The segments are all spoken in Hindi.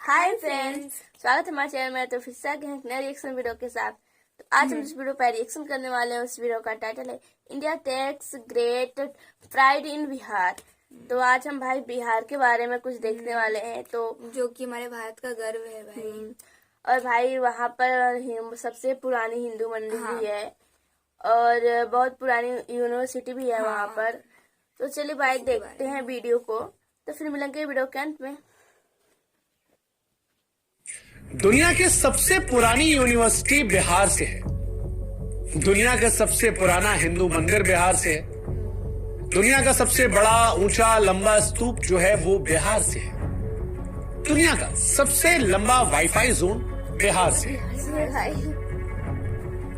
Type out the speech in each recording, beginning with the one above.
हाय फ्रेंड्स, स्वागत है हमारे चैनल में। तो फिर से आगे हैं एक नए रिएक्शन वीडियो के साथ। तो आज हम जिस वीडियो पर रिएक्शन करने वाले हैं उस वीडियो का टाइटल है India takes great pride in Bihar. तो आज हम भाई बिहार के बारे में कुछ देखने वाले हैं, तो जो कि हमारे भारत का गर्व है भाई। और भाई वहाँ पर सबसे पुरानी हिंदू मंदिर भी है और बहुत पुरानी यूनिवर्सिटी भी है वहाँ पर। तो चलिए भाई देखते हैं वीडियो को, तो फिर मिलेंगे वीडियो के अंत में। दुनिया के सबसे पुरानी यूनिवर्सिटी बिहार से है। दुनिया का सबसे पुराना हिंदू मंदिर बिहार से है। दुनिया का सबसे बड़ा ऊंचा लंबा स्तूप जो है वो बिहार से है। दुनिया का सबसे लंबा वाईफाई जोन बिहार से है।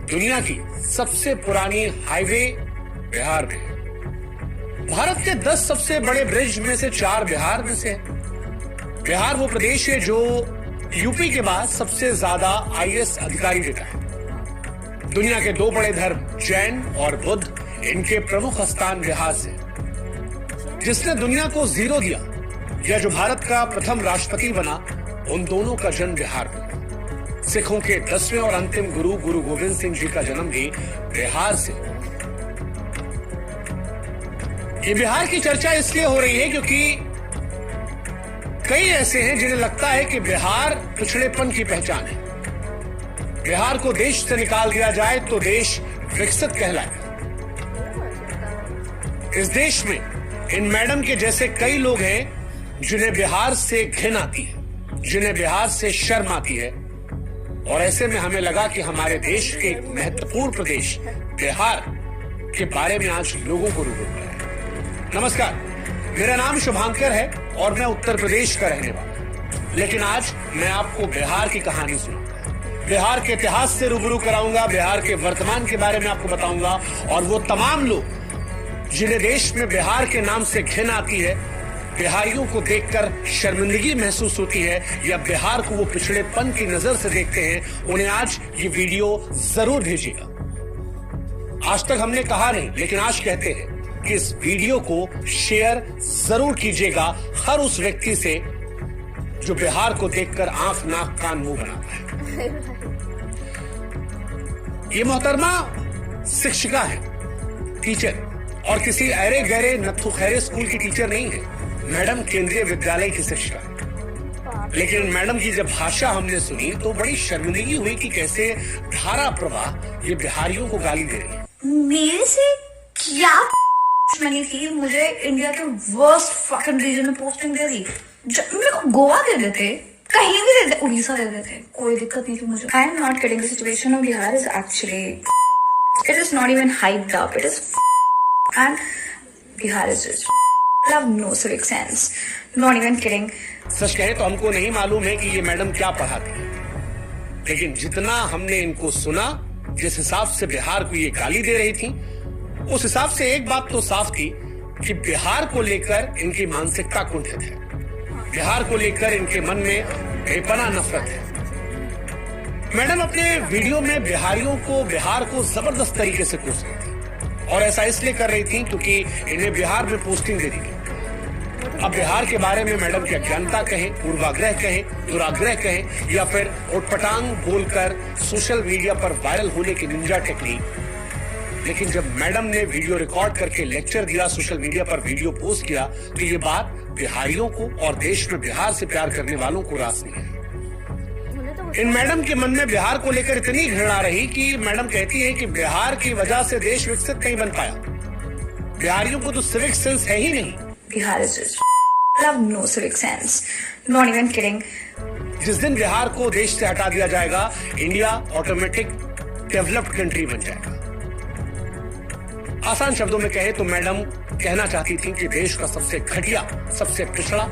दुनिया की सबसे पुरानी हाईवे बिहार में है। भारत के 10 सबसे बड़े ब्रिज में से 4 बिहार में से है। बिहार वो प्रदेश है जो यूपी के बाद सबसे ज्यादा आईएएस अधिकारी देता है। दुनिया के 2 बड़े धर्म जैन और बुद्ध, इनके प्रमुख स्थान बिहार से। जिसने दुनिया को जीरो दिया या जो भारत का प्रथम राष्ट्रपति बना, उन दोनों का जन्म बिहार में। सिखों के 10वें और अंतिम गुरु गुरु गोविंद सिंह जी का जन्म भी बिहार से। ये बिहार की चर्चा इसलिए हो रही है क्योंकि कई ऐसे हैं जिन्हें लगता है कि बिहार पिछड़ेपन की पहचान है। बिहार को देश से निकाल दिया जाए तो देश विकसित कहलाएगा। इस देश में इन मैडम के जैसे कई लोग हैं जिन्हें बिहार से घिन आती है, जिन्हें बिहार से शर्म आती है। और ऐसे में हमें लगा कि हमारे देश के एक महत्वपूर्ण प्रदेश बिहार के बारे में आज लोगों को रूबरू कराएं। नमस्कार, मेरा नाम शुभांकर है और मैं उत्तर प्रदेश का रहने वाला हूं। लेकिन आज मैं आपको बिहार की कहानी सुनाऊंगा, बिहार के इतिहास से रूबरू कराऊंगा, बिहार के वर्तमान के बारे में आपको बताऊंगा। और वो तमाम लोग जिन्हें देश में बिहार के नाम से घिन आती है, बिहारियों को देखकर शर्मिंदगी महसूस होती है या बिहार को वो पिछड़ेपन की नजर से देखते हैं, उन्हें आज ये वीडियो जरूर भेजिएगा। आज तक हमने कहा नहीं, लेकिन आज कहते हैं कि इस वीडियो को शेयर जरूर कीजिएगा हर उस व्यक्ति से जो बिहार को देखकर आंख नाक कान मुंह बनाता है। ये मोहतरमा शिक्षिका है, टीचर, और किसी अरे गहरे नत्थु खैरे स्कूल की टीचर नहीं है। मैडम केंद्रीय विद्यालय की शिक्षिका है। लेकिन मैडम की जब भाषा हमने सुनी तो बड़ी शर्मिंदगी हुई कि कैसे धारा प्रवाह ये बिहारियों को गाली दे रही है। मेरे से क्या मैंने की, मुझे इंडिया के वर्स्ट फकिंग रीजन में पोस्टिंग दे दी। मेरे को गोवा दे देते, कहीं भी दे देते, उड़ीसा दे देते, कोई दिक्कत नहीं थी मुझे। I am not kidding, the situation of Bihar is actually, it is not even hyped up, it is and Bihar is just love no civic sense, not even kidding. सच कहे तो हमको नहीं मालूम है कि ये मैडम क्या पढ़ाती है, लेकिन जितना हमने इनको सुना, जिस हिसाब से बिहार को ये गाली दे रही थी, उस हिसाब से एक बात तो साफ थी कि बिहार को लेकर इनकी मानसिकता कुंठित है। बिहार को लेकर इनके मन में बेपनाह नफरत है। मैडम अपने वीडियो में बिहारियों को, बिहार को जबरदस्त तरीके से कोस रही थी, और ऐसा इसलिए कर रही थी क्योंकि इन्हें बिहार में पोस्टिंग दे दी गई। अब बिहार के बारे में मैडम की अज्ञानता कहें, पूर्वाग्रह कहें, दुराग्रह कहें, या फिर उटपटांग बोलकर सोशल मीडिया पर वायरल होने की निंजा टेक्निक, लेकिन जब मैडम ने वीडियो रिकॉर्ड करके लेक्चर दिया, सोशल मीडिया पर वीडियो पोस्ट किया, तो ये बात बिहारियों को और देश में बिहार से प्यार करने वालों को रास नहीं है। इन मैडम के मन में बिहार को लेकर इतनी घृणा रही कि मैडम कहती है कि बिहार की वजह से देश विकसित नहीं बन पाया। बिहारियों को तो सिविक सेंस है ही नहीं। Bihar is just love no civic sense, not even kidding. जिस दिन बिहार को देश से हटा दिया जाएगा, इंडिया ऑटोमेटिक डेवलप्ड कंट्री बन जाएगा। आसान शब्दों में कहे तो मैडम कहना चाहती थी कि देश का सबसे घटिया, सबसे पिछड़ा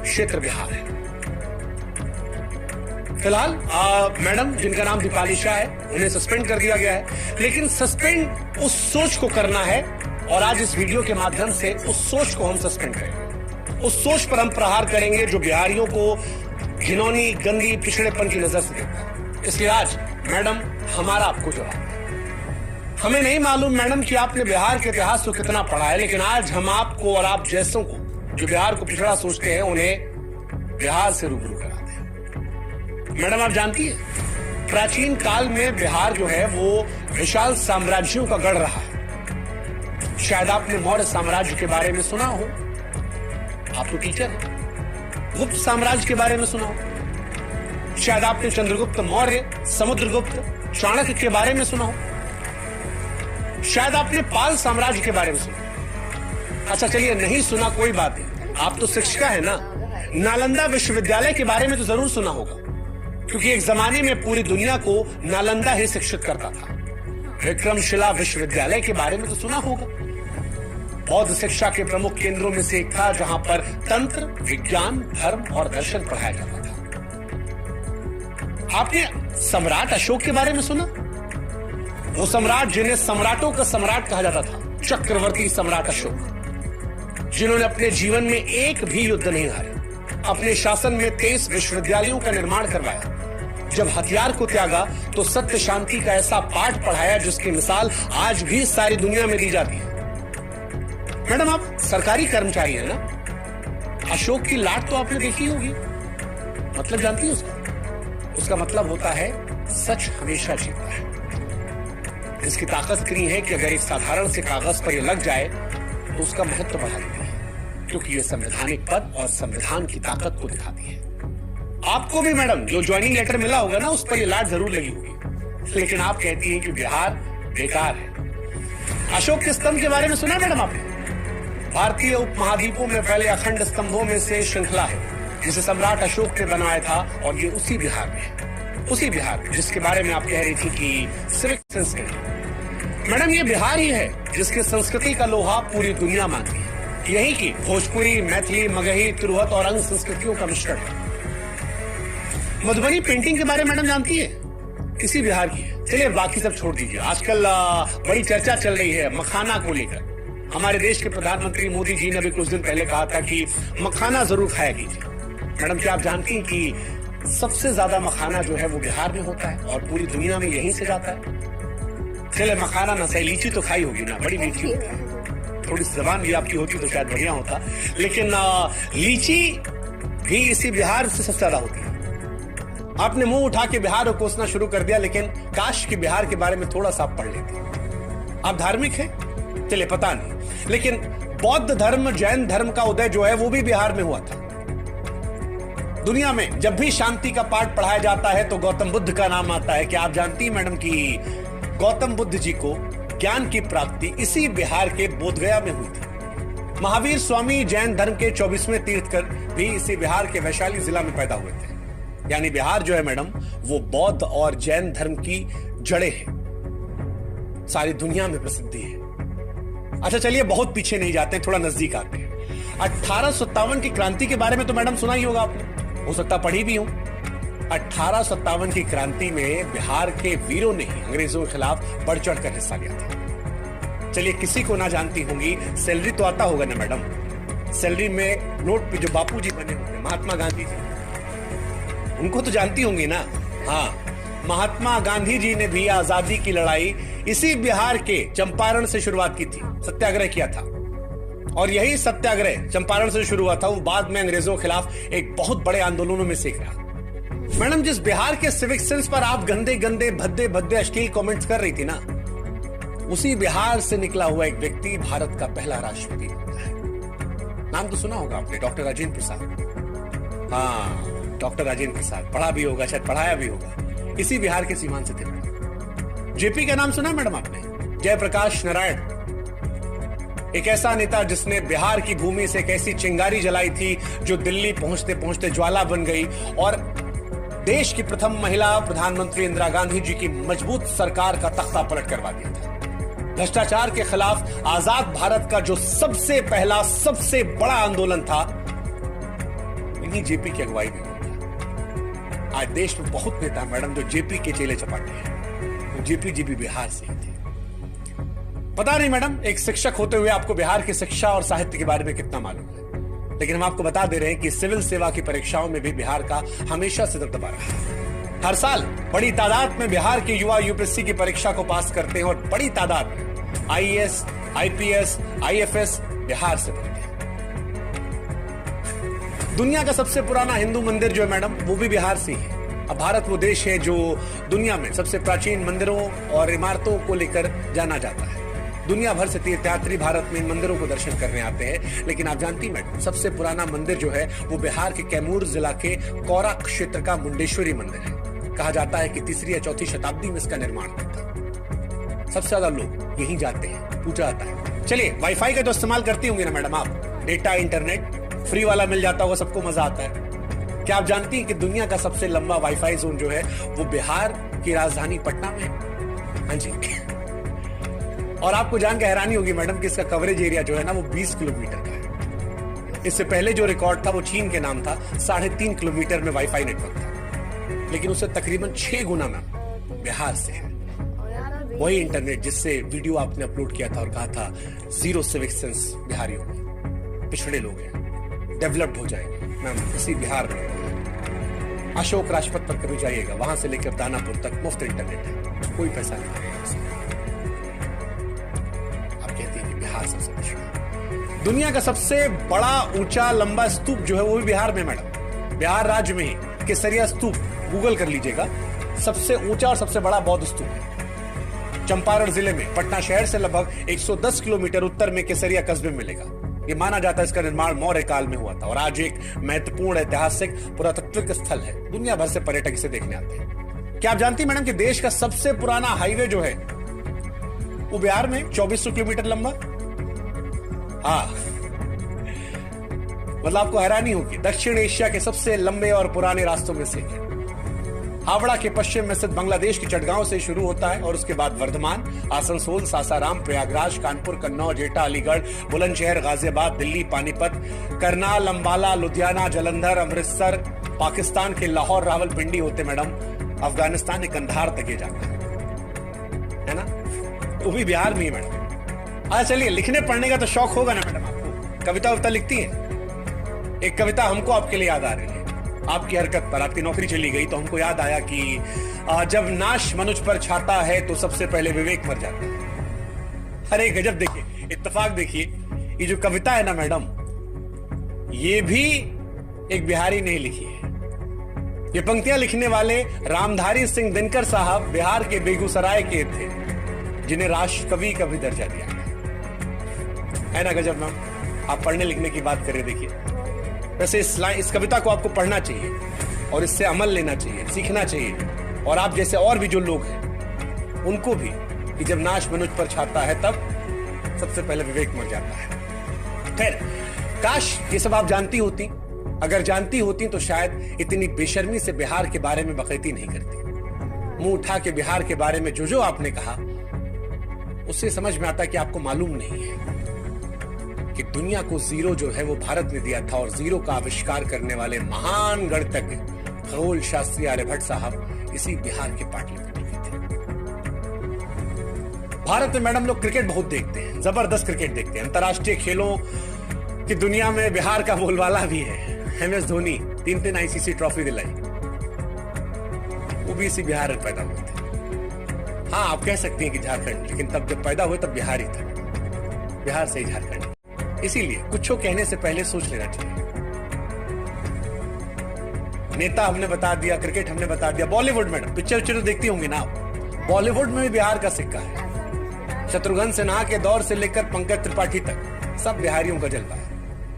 क्षेत्र बिहार है। फिलहाल मैडम, जिनका नाम दीपाली शाह है, उन्हें सस्पेंड कर दिया गया है। लेकिन सस्पेंड उस सोच को करना है, और आज इस वीडियो के माध्यम से उस सोच को हम सस्पेंड करेंगे। उस सोच पर हम प्रहार करेंगे जो बिहारियों को घिनौनी, गंदी, पिछड़ेपन की नजर से देखता है। इसलिए आज मैडम, हमारा आपको जवाब है। हमें नहीं मालूम मैडम कि आपने बिहार के इतिहास को कितना पढ़ा है, लेकिन आज हम आपको और आप जैसों को जो बिहार को पिछड़ा सोचते हैं, उन्हें बिहार से रूबरू कराते हैं। मैडम आप जानती है, प्राचीन काल में बिहार जो है वो विशाल साम्राज्यों का गढ़ रहा है। शायद आपने मौर्य साम्राज्य के बारे में सुना हो, आप तो टीचर हैं। गुप्त साम्राज्य के बारे में सुना हो, शायद आपने चंद्रगुप्त मौर्य, समुद्रगुप्त, चाणक्य के बारे में सुना हो, शायद आपने पाल साम्राज्य के बारे में सुना। अच्छा चलिए, नहीं सुना कोई बात नहीं, आप तो शिक्षिका है ना। नालंदा विश्वविद्यालय के बारे में तो जरूर सुना होगा, क्योंकि एक जमाने में पूरी दुनिया को नालंदा ही शिक्षित करता था। विक्रमशिला विश्वविद्यालय के बारे में तो सुना होगा, बौद्ध शिक्षा के प्रमुख केंद्रों में से एक था, जहां पर तंत्र, विज्ञान, धर्म और दर्शन पढ़ाया जाता था। आपने सम्राट अशोक के बारे में सुना? वो सम्राट जिन्हें सम्राटों का सम्राट कहा जाता था, चक्रवर्ती सम्राट अशोक, जिन्होंने अपने जीवन में एक भी युद्ध नहीं हारे, अपने शासन में 23 विश्वविद्यालयों का निर्माण करवाया। जब हथियार को त्यागा तो सत्य शांति का ऐसा पाठ पढ़ाया जिसकी मिसाल आज भी सारी दुनिया में दी जाती है। मैडम आप सरकारी कर्मचारी हैं ना, अशोक की लाट तो आपने देखी होगी, मतलब जानती है उसका? उसका मतलब होता है सच हमेशा जीतता है। इसकी ताकत इतनी है कि अगर एक साधारण से कागज पर यह लग जाए तो उसका महत्व बढ़ा देती है, क्योंकि यह संवैधानिक पद और संविधान की ताकत को दिखाती है। आपको भी मैडम जो ज्वाइनिंग लेटर मिला होगा ना, उस पर यह लाट जरूर लगी होगी, लेकिन आप कहती हैं कि बिहार बेकार है। अशोक के स्तंभ के बारे में सुना मैडम आपने? भारतीय उपमहाद्वीपों में फैले अखंड स्तंभों में से श्रृंखला है, जिसे सम्राट अशोक ने बनाया था, और ये उसी बिहार में है, उसी बिहार में जिसके बारे में आप कह रही थी कि सिविक सेंस है। मैडम ये बिहार ही है जिसके संस्कृति का लोहा पूरी दुनिया मानती है। यही की भोजपुरी, मैथिली, मगही, तिरहुत और अंग संस्कृतियों का मिश्रण है। मधुबनी पेंटिंग के बारे में मैडम जानती है? इसी बिहार की है। चलिए बाकी सब छोड़ दीजिए, आजकल बड़ी चर्चा चल रही है मखाना को लेकर। हमारे देश के प्रधानमंत्री मोदी जी ने भी कुछ दिन पहले कहा था कि मखाना जरूर खाया कीजिए। मैडम क्या आप जानती हैं कि सबसे ज्यादा मखाना जो है वो बिहार में होता है और पूरी दुनिया में यहीं से जाता है? चले मखाना ना सही, लीची तो खाई होगी ना, बड़ी मीठी होती है। थोड़ी जबान भी आपकी होती तो शायद बढ़िया होता, लेकिन लीची भी इसी बिहार से सबसे ज्यादा होती है। आपने मुंह उठा के बिहार को कोसना शुरू कर दिया, लेकिन काश कि बिहार के बारे में थोड़ा सा आप पढ़ लेते। आप धार्मिक हैं? चलिए पता नहीं, लेकिन बौद्ध धर्म, जैन धर्म का उदय जो है वो भी बिहार में हुआ था। दुनिया में जब भी शांति का पाठ पढ़ाया जाता है तो गौतम बुद्ध का नाम आता है। क्या आप जानती हैं मैडम कि गौतम बुद्ध जी को ज्ञान की प्राप्ति इसी बिहार के बोधगया में हुई थी। महावीर स्वामी जैन धर्म के 24वें तीर्थकर भी इसी बिहार के वैशाली जिला में पैदा हुए थे। यानी बिहार जो है मैडम वो बौद्ध और जैन धर्म की जड़ें हैं, सारी दुनिया में प्रसिद्धि है। अच्छा चलिए बहुत पीछे नहीं जाते, थोड़ा नजदीक आते हैं। 1857 की क्रांति के बारे में तो मैडम सुना ही होगा आपने, हो सकता पढ़ी भी हो। 1857 की क्रांति में बिहार के वीरों ने ही अंग्रेजों के खिलाफ बढ़ चढ़कर हिस्सा लिया था। चलिए किसी को ना जानती होंगी, सैलरी तो आता होगा ना मैडम, सैलरी में नोट पे जो बापूजी बने होंगे, महात्मा गांधी जी, उनको तो जानती होंगी ना। हाँ, महात्मा गांधी जी ने भी आजादी की लड़ाई इसी बिहार के चंपारण से शुरुआत की थी, सत्याग्रह किया था। और यही सत्याग्रह चंपारण से शुरू हुआ था, वो बाद में अंग्रेजों के खिलाफ एक बहुत बड़े आंदोलनों में से एक रहा। मैडम जिस बिहार के सिविक सेंस पर आप गंदे गंदे भद्दे भद्दे अश्लील कमेंट्स कर रही थी ना, उसी बिहार से निकला हुआ एक व्यक्ति भारत का पहला राष्ट्रपति होता है। नाम तो सुना होगा आपने, डॉक्टर राजेंद्र प्रसाद। हाँ, डॉक्टर राजेंद्र प्रसाद, पढ़ा भी होगा, शायद पढ़ाया भी होगा, इसी बिहार के सीमांत से थे। जेपी का नाम सुना मैडम आपने? जयप्रकाश नारायण, एक ऐसा नेता जिसने बिहार की भूमि से एक ऐसी चिंगारी जलाई थी जो दिल्ली पहुंचते पहुंचते ज्वाला बन गई और देश की प्रथम महिला प्रधानमंत्री इंदिरा गांधी जी की मजबूत सरकार का तख्ता पलट करवा दिया था। भ्रष्टाचार के खिलाफ आजाद भारत का जो सबसे पहला सबसे बड़ा आंदोलन था, इन्हीं जेपी की अगुवाई में। आज देश में बहुत नेता मैडम जो जेपी के चेले चपाटे हैं, वो जेपी जी भी बिहार से ही थे। पता नहीं मैडम, एक शिक्षक होते हुए आपको बिहार की शिक्षा और साहित्य के बारे में कितना मालूम है, लेकिन हम आपको बता दे रहे हैं कि सिविल सेवा की परीक्षाओं में भी बिहार का हमेशा से दबदबा रहा है। हर साल बड़ी तादाद में बिहार के युवा यूपीएससी की परीक्षा को पास करते हैं और बड़ी तादाद में आईएएस, आईपीएस, आईएफएस बिहार से बनते हैं। दुनिया का सबसे पुराना हिंदू मंदिर जो है मैडम, वो भी बिहार से ही है। अब भारत वो देश है जो दुनिया में सबसे प्राचीन मंदिरों और इमारतों को लेकर जाना जाता है। दुनिया भर से तीर्थयात्री भारत में इन मंदिरों को दर्शन करने आते हैं। लेकिन आप जानती मैडम, सबसे पुराना मंदिर जो है वो बिहार के कैमूर जिला के कौरा क्षेत्र का मुंडेश्वरी मंदिर है। कहा जाता है कि 3री या 4ठी शताब्दी में इसका निर्माण हुआ था। सबसे ज्यादा लोग यहीं जाते हैं, पूजा आता है। चलिए, वाईफाई का तो इस्तेमाल करती होंगी ना मैडम आप, डेटा इंटरनेट फ्री वाला मिल जाता होगा, सबको मजा आता है। क्या आप जानती हैं कि दुनिया का सबसे लंबा वाईफाई जोन जो है वो बिहार की राजधानी पटना में है? हाँ जी। और आपको जान के हैरानी होगी मैडम कि इसका कवरेज एरिया जो है ना वो 20 किलोमीटर का है। इससे पहले जो रिकॉर्ड था वो चीन के नाम था, 3.5 किलोमीटर में वाईफाई नेटवर्क था। लेकिन उससे तकरीबन 6 गुना में बिहार से है वही इंटरनेट जिससे वीडियो आपने अपलोड किया था और कहा था जीरो सिविक सेंस बिहारियों में, पिछड़े लोग हैं, डेवलप्ड हो जाएंगे। मैम, इसी बिहार में अशोक राजपथ पर कभी जाइएगा, वहां से लेकर दानापुर तक मुफ्त इंटरनेट है, कोई पैसा नहीं लगेगा। आप कहती हैं कि बिहार सबसे पिछड़ा। दुनिया का सबसे बड़ा ऊंचा लंबा स्तूप जो है वो भी बिहार में मैडम, बिहार राज्य में ही केसरिया स्तूप, गूगल कर लीजिएगा, सबसे ऊंचा और सबसे बड़ा बौद्ध स्तूप है। चंपारण जिले में पटना शहर से लगभग 110 किलोमीटर उत्तर में केसरिया कस्बे में मिलेगा। ये माना जाता है इसका निर्माण मौर्य काल में हुआ था और आज एक महत्वपूर्ण ऐतिहासिक पुरातात्विक स्थल है। दुनिया भर से पर्यटक इसे देखने आते हैं। क्या आप जानती मैडम कि देश का सबसे पुराना हाईवे जो है वो बिहार में 2400 किलोमीटर लंबा? हाँ, मतलब आपको हैरानी होगी, दक्षिण एशिया के सबसे लंबे और पुराने रास्तों में से है। हावड़ा के पश्चिम में स्थित बांग्लादेश की चटगांव से शुरू होता है और उसके बाद वर्धमान, आसनसोल, सासाराम, प्रयागराज, कानपुर, कन्नौज, एटा, अलीगढ़, बुलंदशहर, गाजियाबाद, दिल्ली, पानीपत, करनाल, अंबाला, लुधियाना, जालंधर, अमृतसर, पाकिस्तान के लाहौर, रावलपिंडी होते मैडम अफगानिस्तान के कंधार तक ये जाता है ना? वो भी बिहार में ही मैडम। अच्छा चलिए, लिखने पढ़ने का तो शौक होगा ना मैडम आपको, कविता वविता लिखती है? एक कविता हमको आपके लिए याद आ रही है। आपकी हरकत पर, आपकी नौकरी चली गई तो हमको याद आया कि जब नाश मनुज पर छाता है तो सबसे पहले विवेक मर जाता है। अरे गजब, देखिए इत्तेफाक, देखिए ये जो कविता है ना मैडम, ये भी एक बिहारी ने लिखी है। ये पंक्तियां लिखने वाले रामधारी सिंह दिनकर साहब बिहार के बेगूसराय के थे, जिन्हें राष्ट्र कवि का भी दर्जा दिया है ना? गजब मैम, आप पढ़ने लिखने की बात करें, देखिए वैसे इस कविता को आपको पढ़ना चाहिए और इससे अमल लेना चाहिए, सीखना चाहिए। और आप जैसे और भी जो लोग हैं उनको भी, कि जब नाश मनुज पर छाता है तब सबसे पहले विवेक मर जाता है। खैर, काश ये सब आप जानती होती। अगर जानती होती तो शायद इतनी बेशर्मी से बिहार के बारे में बकैती नहीं करती। मुंह उठा के बिहार के बारे में जो आपने कहा, उससे समझ में आता कि आपको मालूम नहीं है कि दुनिया को जीरो जो है वो भारत ने दिया था और जीरो का आविष्कार करने वाले महान गणितज्ञ खगोल शास्त्री आर्यभट्ट साहब इसी बिहार के पाटलिपुत्र के थे। भारत में मैडम लोग क्रिकेट बहुत देखते हैं, जबरदस्त क्रिकेट देखते हैं। अंतर्राष्ट्रीय खेलों की दुनिया में बिहार का बोलबाला भी है। MS धोनी 3 ICC ट्रॉफी दिलाई, वो भी इसी बिहार में पैदा हुए थे। हाँ, आप कह सकते हैं कि झारखंड, लेकिन तब जब पैदा हुए तब बिहार ही था, बिहार से ही झारखंड। इसीलिए कुछ कहने से पहले सोच लेना चाहिए। नेता हमने बता दिया, क्रिकेट हमने बता दिया, बॉलीवुड मैडम पिक्चर तो देखती होंगी ना आप, बॉलीवुड में भी बिहार का सिक्का है। शत्रुघ्न सिन्हा के दौर से लेकर पंकज त्रिपाठी तक सब बिहारियों का जलवा है।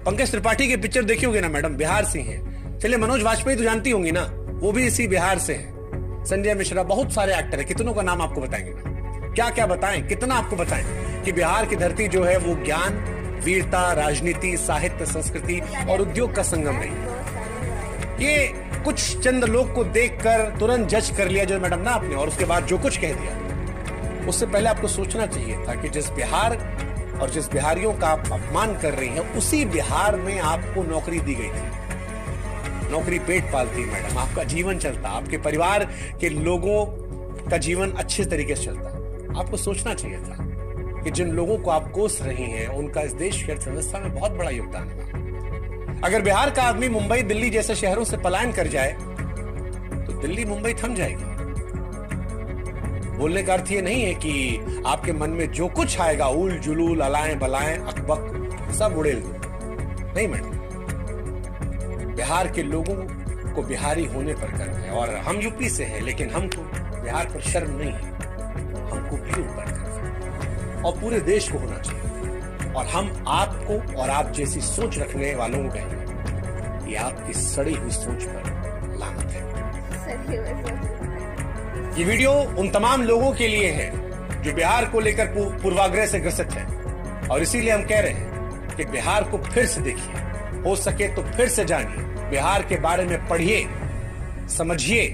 पंकज त्रिपाठी की पिक्चर देखी होगी ना मैडम, बिहार से हैं। चलिए, मनोज वाजपेयी तो जानती होंगी ना, वो भी इसी बिहार से है। संजय मिश्रा, बहुत सारे एक्टर है, कितनों का नाम आपको बताएंगे ना, क्या क्या बताएं, कितना आपको बताएं कि बिहार की धरती जो है वो ज्ञान, वीरता, राजनीति, साहित्य, संस्कृति और उद्योग का संगम रही। ये कुछ चंद लोग को देखकर तुरंत जज कर लिया जो मैडम ना आपने, और उसके बाद जो कुछ कह दिया, उससे पहले आपको सोचना चाहिए था कि जिस बिहार और जिस बिहारियों का आप अपमान कर रही हैं, उसी बिहार में आपको नौकरी दी गई थी। नौकरी पेट पालती मैडम, आपका जीवन चलता, आपके परिवार के लोगों का जीवन अच्छे तरीके से चलता। आपको सोचना चाहिए था कि जिन लोगों को आप कोस रही हैं उनका इस देश की अर्थव्यवस्था में बहुत बड़ा योगदान है। अगर बिहार का आदमी मुंबई, दिल्ली जैसे शहरों से पलायन कर जाए तो दिल्ली मुंबई थम जाएगी। बोलने का अर्थ ये नहीं है कि आपके मन में जो कुछ आएगा, उल जुलूल, अलाएं बलाएं, अकबक, सब उड़ेल दो। नहीं मैडम, बिहार के लोगों हमको बिहारी होने पर गर्व है और हम यूपी से हैं, लेकिन हमको बिहार पर शर्म नहीं है, हमको भी ऊपर गर्व है और पूरे देश को होना चाहिए। और हम आपको और आप जैसी सोच रखने वालों को कहेंगे कि आपकी सड़ी हुई सोच पर लानत है। ये वीडियो उन तमाम लोगों के लिए है जो बिहार को लेकर पूर्वाग्रह से ग्रसित है और इसीलिए हम कह रहे हैं कि बिहार को फिर से देखिए, हो सके तो फिर से जानिए, बिहार के बारे में पढ़िए, समझिए,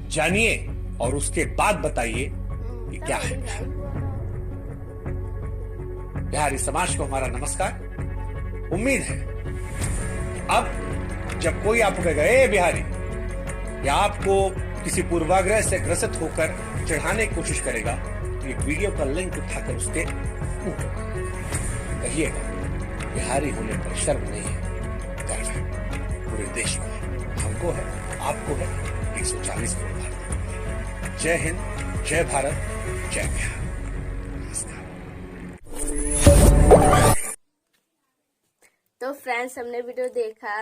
जानिए और उसके बाद बताइए कि क्या है बिहार। बिहारी समाज को हमारा नमस्कार। उम्मीद है अब जब कोई आपको कहेगा ए बिहारी, या आपको किसी पूर्वाग्रह से ग्रसित होकर चढ़ाने की कोशिश करेगा तो ये वीडियो का लिंक उठाकर उसके मुंह पर कहिएगा बिहारी होने पर शर्म नहीं है, गर्व है, पूरे देश में है, हमको है, आपको है, 140 करोड़ भारतीय। जय हिंद, जय भारत, जय बिहार। तो फ्रेंड्स, हमने वीडियो देखा।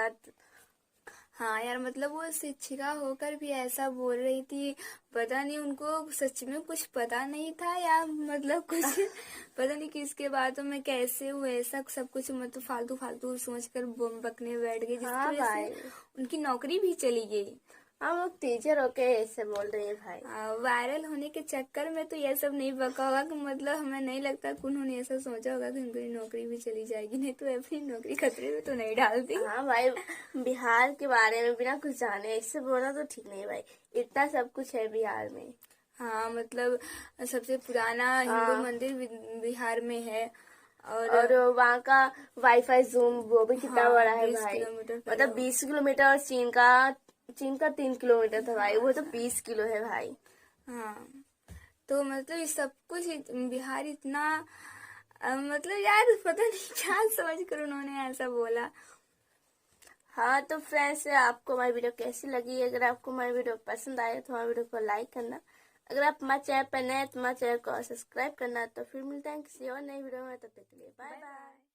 हाँ यार, मतलब वो शिक्षिका होकर भी ऐसा बोल रही थी, पता नहीं उनको सच में कुछ पता नहीं था या मतलब कुछ पता नहीं किसके बातों में कैसे वो ऐसा सब कुछ मतलब फालतू फालतू सोचकर बकने बैठ गई, जिसकी हाँ वजह भाई, से उनकी नौकरी भी चली गई। हम लोग टीचर होके ऐसे बोल रहे हैं भाई। वायरल होने के चक्कर में तो ये सब नहीं बका होगा कि मतलब हमें नहीं लगता कि उन्होंने ऐसा सोचा होगा कि उनकी नौकरी भी चली जाएगी, नहीं तो अपनी नौकरी खतरे में तो नहीं डालती। हाँ भाई, बिहार के बारे में बिना कुछ जाने ऐसे बोलना तो ठीक नहीं भाई, इतना सब कुछ है बिहार में। हाँ, मतलब सबसे पुराना हिंदू मंदिर बिहार में है और वहाँ का वाईफाई जूम वो भी कितना बड़ा है 20 भाई, किलोमीटर मतलब 20 किलोमीटर। और चीन का 3 किलोमीटर था भाई, वो तो 20 किलो है भाई। हाँ, तो मतलब ये सब कुछ बिहार इतना मतलब यार पता नहीं क्या समझ कर उन्होंने ऐसा बोला। हाँ, तो फ्रेंड्स, आपको हमारी वीडियो कैसी लगी? अगर आपको हमारी वीडियो पसंद आए तो हमारी वीडियो को लाइक करना। अगर आप हमारे चैनल पर नए हैं तो हमारे चैनल को सब्सक्राइब करना। तो फिर मिलते हैं किसी और नई वीडियो में, तब तक के लिए बाय बाय।